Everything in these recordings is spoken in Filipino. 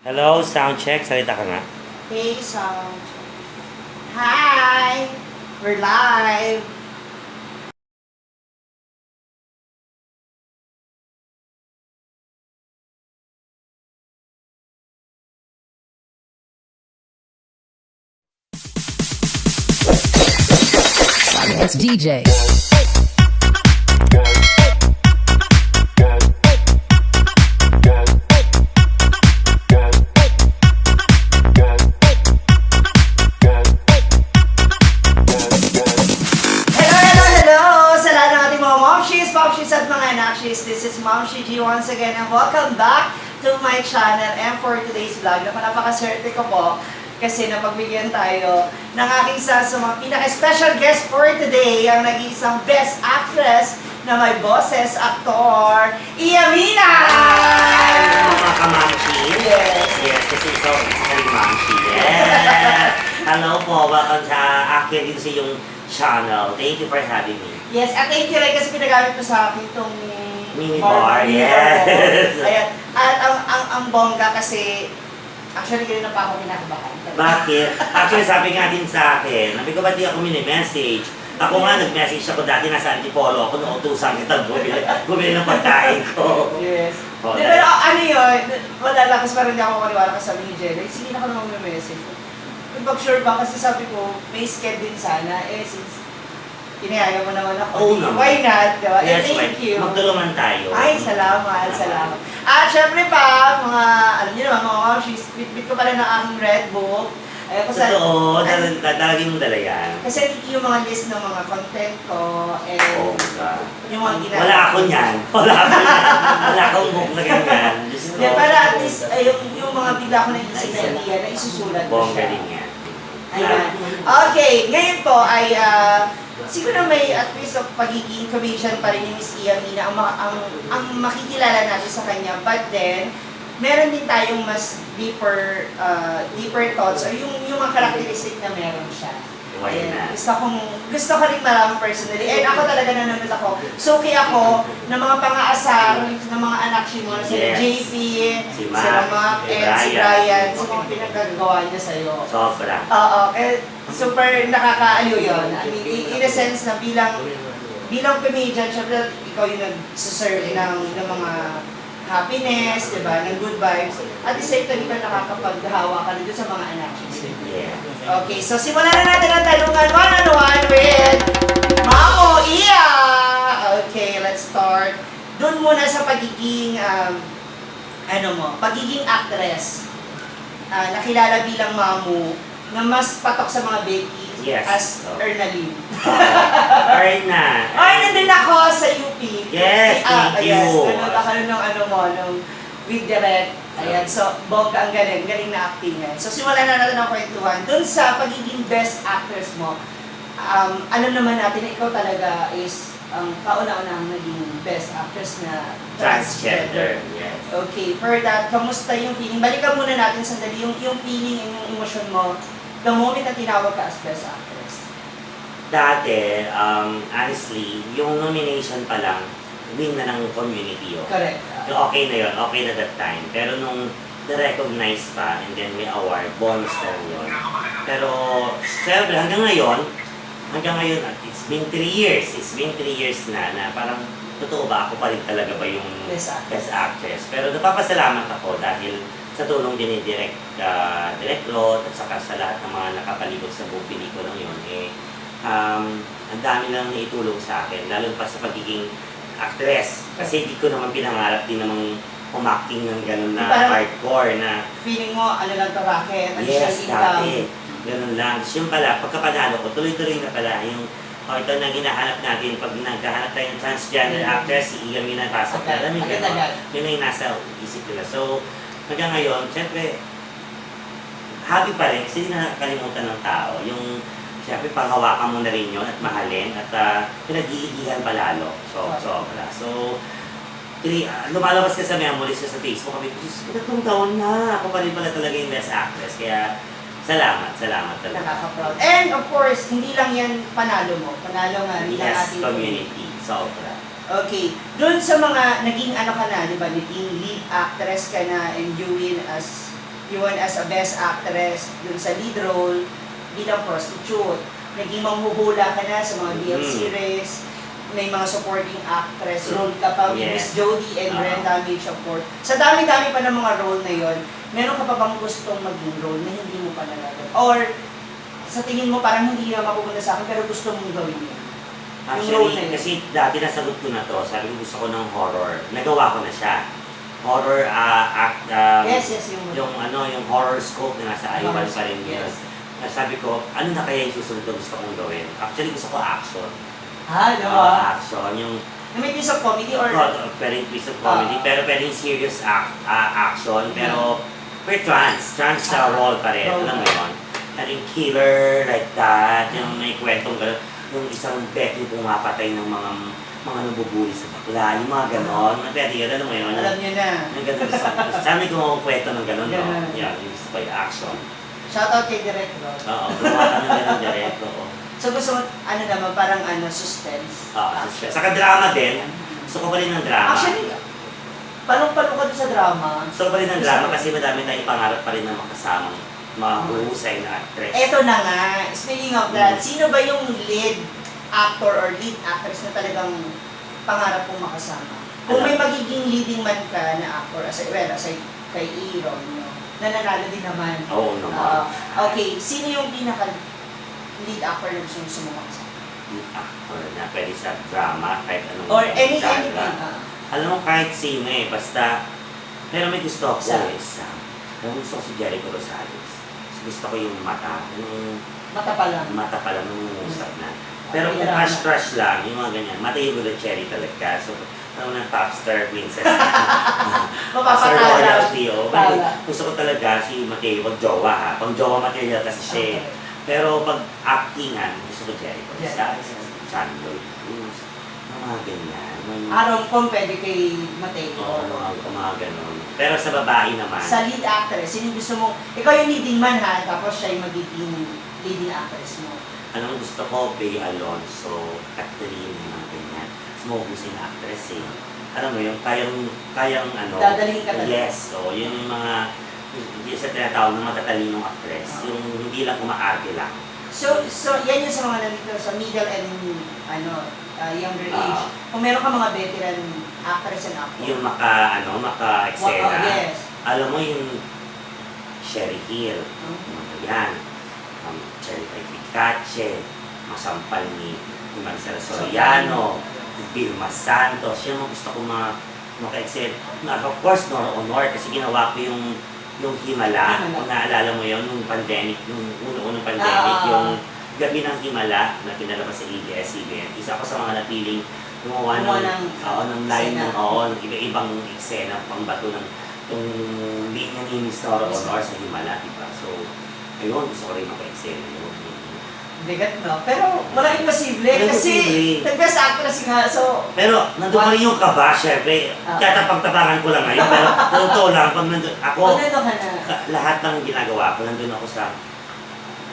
Hello, sound check. Salita ka nga. Hey, sound. Hi! We're live! It's DJ. Hello! Sa lahat ng ating mga momshies, popshies at mga anakshies, this is Momshi G once again and welcome back to my channel. And for today's vlog, napakaswerte ko po kasi napagbigyan tayo ng aking isa sa mga pinaka-special guest for today, ang nag-iisang best actress na may boses, aktor, Iamina! Mga kamamshi. Yes. Yes, kasi ikaw ay mamshi. Yes. Hello po, welcome sa akin dito sa yung channel. Thank you for having me. Yes, at thank you rin kasi pinagamit mo sa akin itong Mini bar, yes. Ayan. At ang bongga kasi, actually ganun na pa ako kinakabahan. Bakit? Actually, sabi nga din sa akin, sabi ko ba't di ako mini-message? Ako nga, nag-message ako dati, nasa Antipolo ako, nautusan kita bumili ng pagkain ko. Yes. Oh, Di, pero ano yun, wala lang kasi parang hindi ako maniwala kasi sabi ni Jenny, sige na ka naman may message. Pag sure ba kasi sabi ko, may sked din sana, since inayaya mo naman ako. Oo naman. Why not? Diba? Yes, Thank you. magtulungan tayo. Ay, salamat, salamat. At syempre pa, mga, alam niyo naman, mga momshies, bit ko pala ng aking Red Book. Ayun ko sa... Totoo, dadalagin mong dala yan. Kasi yung mga list ng mga content ko, and Oh, yung mga ginagawa. wala ako niyan. Wala ako niyan. Wala akong book na ganyan. Diyos ko. Yeah, para at least, yung mga bigla ko naisip sa idea na isusulat ko Bongga siya. din yan. Ayan. Okay, ngayon po ay siguro may at least of pagiging comedian pa rin ni Miss Iamina ang makikilala natin sa kanya. But then, meron din tayong mas deeper thoughts or yung mga characteristic na meron siya. Why Ayan. not? Gusto ko rin malaman personally. And ako talaga nanonood ako. Suki ako ng mga pang-aasar ng mga anak mo. Sila Yes. JP, Si Mac, sila Mac, si and si Brian. Sa mga pinagagawa niya sa'yo. Sobra. Oo, kaya super nakakaaliw yun. I mean, in a sense na bilang comedian, syempre ikaw yung nag-serve ng mga happiness, di ba, ng good vibes. At the same time, ikaw nakakapaghawa ka rin doon sa mga anak mo. Yeah. Okay, so simulan na natin ang tanungan one-on-one with Mamo Iya! Okay, let's start. Doon muna sa pagiging, pagiging actress. Nakilala bilang Mamo na mas patok sa mga Becky Yes. as Ernalyn. Erna. Ay, nandun ako sa UP. Yes, thank you. Yes, nanood ako nung with direct. Ayan, so, bongga ang galing na acting yan. So, simulan na natin ang kwentuhan. Doon sa pagiging best actress mo, alam naman natin na ikaw talaga is ang kauna-unahang naging best actress na Transgender. Yes. Okay, for that, kamusta yung feeling? Balikan muna natin sandali yung feeling and yung emotion mo the moment na tinawag ka as best actress. Dati, honestly, yung nomination pa lang, win na ng community. Correct. Okay na yun, okay na that time. Pero nung na-recognize pa and then may award, bonus na rin yun. Pero, syempre, hanggang ngayon, it's been 3 years. It's been 3 years na parang, totoo ba, ako pa rin talaga ba yung best actress? Pero napapasalamat ako dahil sa tulong din ni Direct Rod at saka sa lahat ng mga nakapalibot sa buong pelikulang yun, ang dami lang naitulong sa akin, lalo pa sa pagiging actress. Kasi hindi ko naman pinangarap din namang umacting ng gano'n na Parang hardcore na feeling mo, ano lang to, racket, yes, income. dati. Ganun lang. Tapos yung pala, pagkapanalo ko, tuloy-tuloy na pala yung ito na hinahanap natin pag naghahanap tayo ng transgender actress, si Iamina pasok na. Alam mo yung gano'n? Yun na yung nasa isip nila. So, hanggang ngayon, syempre, happy pa rin kasi hindi na nakakalimutan ng tao. Yung siyempre, panghawakan mo na rin yun at mahalin at pinag-iigihan palalo. So, sobra. So, lumalabas ka sa memories ko sa Facebook. Kami ko, tatlong taon na. Ako pa rin pala talaga yung best actress. Kaya, salamat talaga. Nakaka-proud. And of course, hindi lang yan panalo mo. Panalo nga rin ang Yes, ating community. Sobra. Okay. Doon sa mga naging ano ka na, di ba? Naging lead actress ka na and you win as you won as a best actress dun sa lead role bilang prostitute. Naging manghuhula ka na sa mga BL series, may mga supporting actress role ka pa with Miss Jody and Brenda Mitch, of course. Sa dami-dami pa ng mga role na yon, meron ka pa bang gustong maging role na hindi mo pa nagagawin? Or sa tingin mo parang hindi na mapupunta sa akin pero gusto mong gawin yun? Actually, kasi dati nasagot ko na to, sabi ko gusto ko ng horror. Nagawa ko na siya. Horror act, Yes, yung horror scope na nasa Ivan pa rin yun. Yes. Sabi ko, ano na kaya yung susunod na gusto kong gawin? Actually, gusto ko action. Diba? Action, yung Na may piece of comedy or... pwedeng piece of comedy, pero pwedeng serious action, pero trans sa role pa rin, alam mo yun? Yung killer like that, yung may kwentong gano'n, yung isang Becky pumapatay ng mga nabubuli sa bakla, yung mga gano'n, pwede yun, alam mo yun? Alam niyo na. Yung gano'n, sabi ko mga kwento ng gano'n, no? Yan, yung gusto ko yung action. Shoutout kay Direk, no? Oo, gumawa ka ng gano'n direct, oo. So gusto mo, naman, parang suspense. Suspense. Saka drama din. Gusto ko pa rin ng drama. Actually, palong-palong ka doon sa drama. Gusto ko pa rin ng drama kasi madami tayong pangarap pa rin na makasamang mahuhusay na actress. Eto na nga, speaking of that, sino ba yung lead actor or lead actress na talagang pangarap mong makasama? Kung may magiging leading man ka na actor, aside kay Aaron, no? Nananalo din naman. Oo naman. Okay, sino yung lead actor na gusto mo makasama? Lead actor na pwede sa drama, kahit anong Or anything. genre. Alam mo, kahit sino basta, pero may gusto ako Sam. Gusto ko si Jericho Rosales. Gusto ko yung mata, yung mata pa lang nung usap na. Pero kung crush lang, yung mga ganyan, Mateo Cherry talaga. So, ng top star princess. Sir Royalty, gusto ko talaga si Mateo, pag-jowa ha. Pang-jowa material kasi siya. Pero pag actingan, gusto ko Jericho Rosales, Chandler Cruz, mga ganyan. Rom-com pwede kay Mateo. Oo, mga ganun. Pero sa babae naman. Sa lead actress, sino gusto mo, ikaw yung leading man ha, tapos siya yung magiging leading actress mo. Anong gusto ko? Bea Alonso, Catherine, mga ganyan. Sumubusing na actress Alam mo yung kayang Dadalhin ka talaga. Yes, so yun yung mga, yung sa tinatawag ng matatalinong actress. Yung hindi lang umaarte lang. So yan yung sa mga nandito sa middle and younger age. Kung meron ka mga veteran actress and actor. Yung maka-eksena. Yes. Alam mo yung Sherry Hill. Yan. Cherry Picache. Masampal ni Marcelo Soriano. Vilma Santos. Yan ang gusto ko maka-eksena. Of course, Nora Honor. Kasi ginawa ko yung Himala. Kung naalala mo yun, yung pandemic, yung unang pandemic, yung Gabi ng Himala na pinalabas sa ABS-CBN. Isa ko sa mga napiling gumawa ng line ng iba-ibang eksena pangbato ng yung linya ni Miss Nora Honor sa Himala, diba? So, ayun, gusto ko rin maka-eksena yun. Bigat, no? Pero walang imposible kasi nag-best actress nga, so... Pero nandun pa rin yung kaba, syempre. Tatapang-tapangan ko lang ngayon, pero totoo lang, pag nandun ako, lahat ng ginagawa ko, nandun ako sa...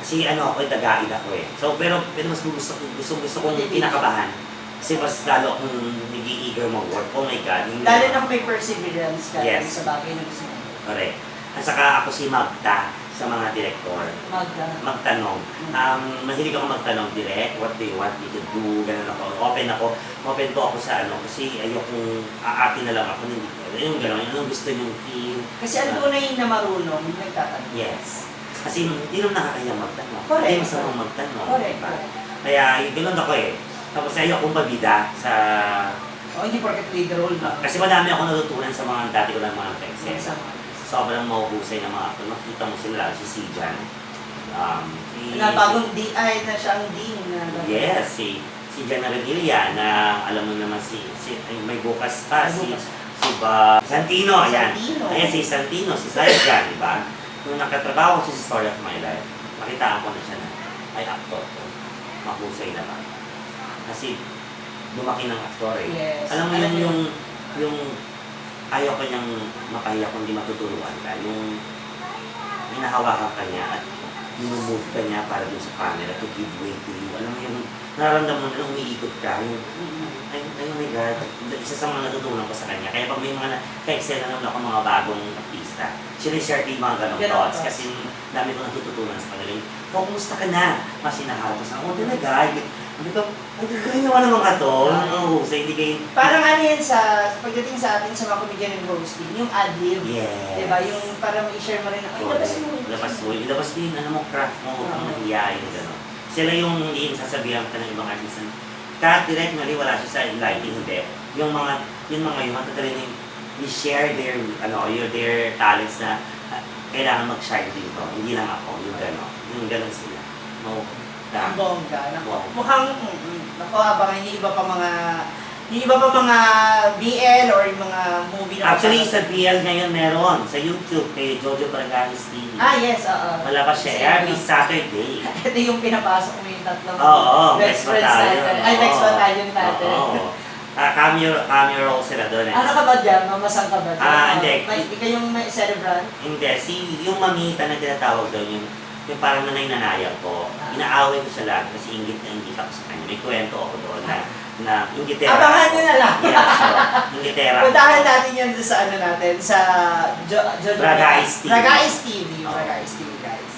Kasi ako, taga-id ako So, pero mas gusto kong pinakabahan. Kasi mas lalo akong nag-i-eager mag-work. Oh my God. Lalo na kung may perseverance ka sa bagay na gusto mo. Correct. At saka ako si Magda sa mga direktor. Magtanong. Mahilig ako magtanong direct, what do you want me to do, ganun ako. Open po ako sa kasi ayokong aati na lang ako. Yung gano'n, anong gusto niyong feel. Kasi ang tunay na marunong, nagtatanong. Yes. Kasi hindi naman nakakayang magtanong. Correct. Hindi masamang magtanong. Correct. Diba? Kaya gano'n ako Tapos ayokong pabida sa... hindi porket lead role. Kasi madami ako natutunan sa mga dati ko lang mga text. Sobrang mahuhusay ng mga actor. Makita mo sila, si Sijan. Bagong DI na siyang Dean. Yes, si Jana Revilla na alam mo naman may bukas pa, si Santino, ayan. Ayan si Santino, si Sijan, di ba? Nung nakatrabaho siya sa Story of My Life, makitaan ko na siya na, ay actor ko. Mahusay naman. Kasi lumaki ng aktor Yes. Alam mo yung ayaw ko niyang makahiya kung di matuturuan ka. Yung hinahawakan ka niya at move ka niya para dun sa camera to give way to you. Alam mo yung nararamdaman mo na umiikot ka. Yung, ay oh my God, isa sa mga natutunan ko sa kanya. Kaya pag may mga ka-excel na naman ako mga bagong artista, artista. Sinishare ko yung mga ganong Ganong thoughts. thoughts. Kasi dami ko natututunan sa kanila. Kumusta ka na? Mas sinahatos ako, talaga. Sabi ko, nagagawin naman naman ka to. So, hindi kayo... Parang ano yan pagdating sa atin sa mga comedian and hosting, yung ad-lib. Yes. Diba? Yung parang i-share mo rin, ay, labas mo. Ilabas mo yung ano mo, craft mo, huwag kang mahiya yung gano'n. Sila yung hindi sasabihan ka ng ibang artista. Kahit directly wala siya sa lighting, hindi. Yung mga yun matataling yung i-share their talents na kailangan mag-shine dito. Hindi lang ako, yung gano'n. Yung gano'n sila. Ang bongga. Wow. Mukhang, abangan yung iba pa mga BL or yung mga movie na Actually, sa BL ngayon meron. Sa YouTube, kay Jojo Barangay's TV. yes, oo. Malabas siya every Saturday. Ito yung pinapasok mo yung tatlong Oo, best friends natin. Ay, best battalion natin. Oo. Cameo role sila doon. Ano ka ba dyan? Mamasang ka ba dyan? Hindi. Ikaw yung may cerebral? Hindi. Yung mamita na tinatawag doon, yung parang nanay-nanayang ko. Inaaway ko siya lagi kasi ingit na ingit ako sa kanya. May kwento ako doon na ingitera. Abangan nyo na lang. Yeah, so, ingitera. Puntahan natin yan sa ano natin, sa Bragais TV. Bragais TV. Oh. Bragais TV, guys.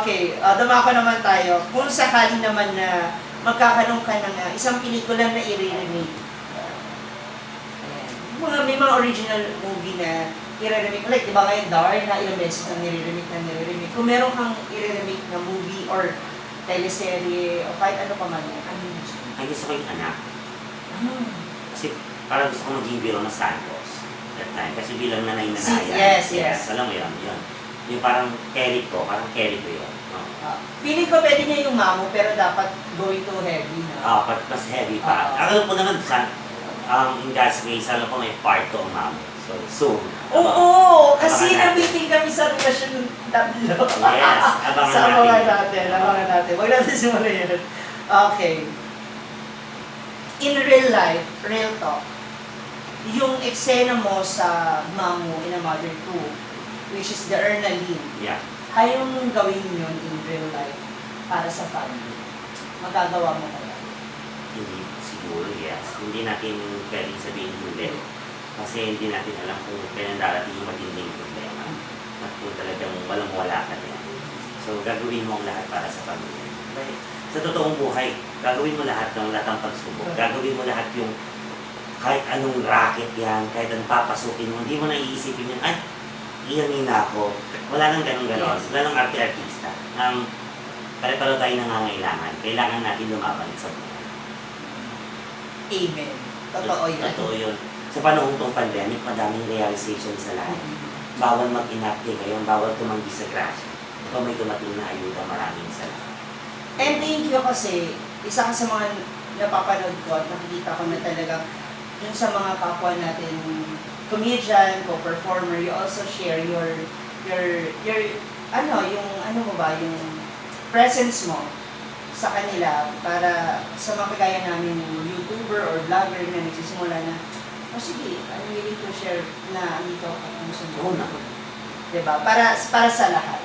Okay, dumako naman tayo. Kung sakali naman na magkakaroon ka ng isang pelikula na i-remake. May mga original movie na i-remake. Like, di ba ngayon, Darna, ilang beses na nire-remake. Kung meron kang i-remake na movie or teleserye o kahit ano pa man yan, ano yung gusto mo? Ay, gusto ko yung anak. Kasi parang gusto ko maging Vero na Santos that time. Kasi bilang nanay-nanaya. Yes. Alam mo yun. Yung parang carry ko yun. Feeling ko pwede niya yung mamo, pero dapat going to heavy na. Mas heavy pa. Akala po naman in God's grace, alam ko may part 2 ang mamo. So, soon. Oo, kasi Abangan natin. na-meeting kami sa relasyon ng tatlo. Yes, abangan Sa natin. abangan natin. Huwag natin simulan yun. Okay. In real life, real talk, yung eksena mo sa Mamu in a Mother 2, which is the Ernaline, Yeah. kaya mong gawin yun in real life para sa family. Magagawa mo kaya? Hindi siguro, yes. Hindi natin pwedeng sabihin hindi. Kasi hindi natin alam kung kailan darating yung matinding problema. At kung talagang walang-wala ka na. So, gagawin mo ang lahat para sa pamilya. Okay? Sa totoong buhay, gagawin mo lahat ng latang pagsubok. Gagawin mo lahat yung kahit anong racket yan, kahit anong papasukin mo, hindi mo na iisipin yun, ay, iyanin na ako. Wala nang ganun-ganon. Wala nang arte-artista. Pare-paro tayo nangangailangan. Kailangan natin lumaban sa buhay. Amen. Totoo yun. Totoo yun. Sa panahon tong pandemic, madaming realization sa lahat. Bawal mag-inactive ngayon, bawal tumanggi sa grasya. Ito may dumating na ayuda, maraming salamat. And thank you kasi, isa ka sa mga napapanood ko at nakikita ko na talagang yun sa mga kapwa natin, comedian, co-performer, you also share your yung presence mo sa kanila para sa mga kagaya namin yung YouTuber or vlogger na nagsisimula na, sige, I'm willing to share na andito ako gusto mo. Oo naman. Diba? Para sa lahat.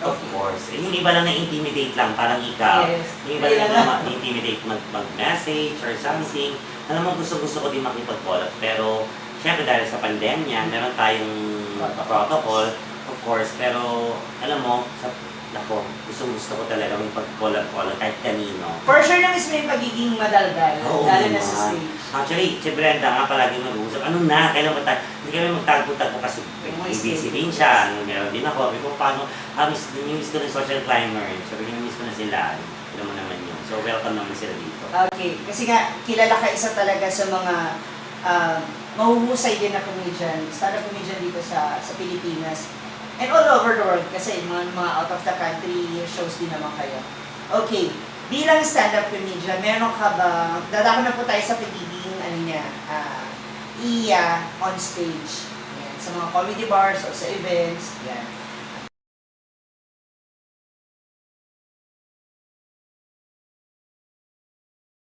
Of course. Yung iba lang na-intimidate lang, parang ikaw. Yes. Yung iba lang na-intimidate mag-message or something. Alam mo, gusto ko din makipag-collab. Pero, syempre dahil sa pandemya, meron tayong protocol, of course. Pero, alam mo, gusto ko talaga may pag-collab kahit kanino. For sure na mismo yung pagiging madaldal, Oo lalo na naman. sa stage. Actually, si Brenda nga palagi mag-uusap. Ano na? Kailan ba tayo? Hindi kami magtagpo-tagpo kasi May busy din siya. Meron din ako. Sabi ko, paano? Miss ko na social climber. Sabi ko, miss ko na sila. Alam mo naman yun. So, welcome naman sila dito. Okay, kasi nga, kilala ka isa talaga sa mga mahuhusay din na comedian, stand-up comedian dito sa Pilipinas. And all over the world kasi mga out of the country shows din naman kayo. Okay, bilang stand-up comedian, meron ka ba, dadako na po tayo sa pagiging, on stage. Yan, sa mga comedy bars o sa events. Yan.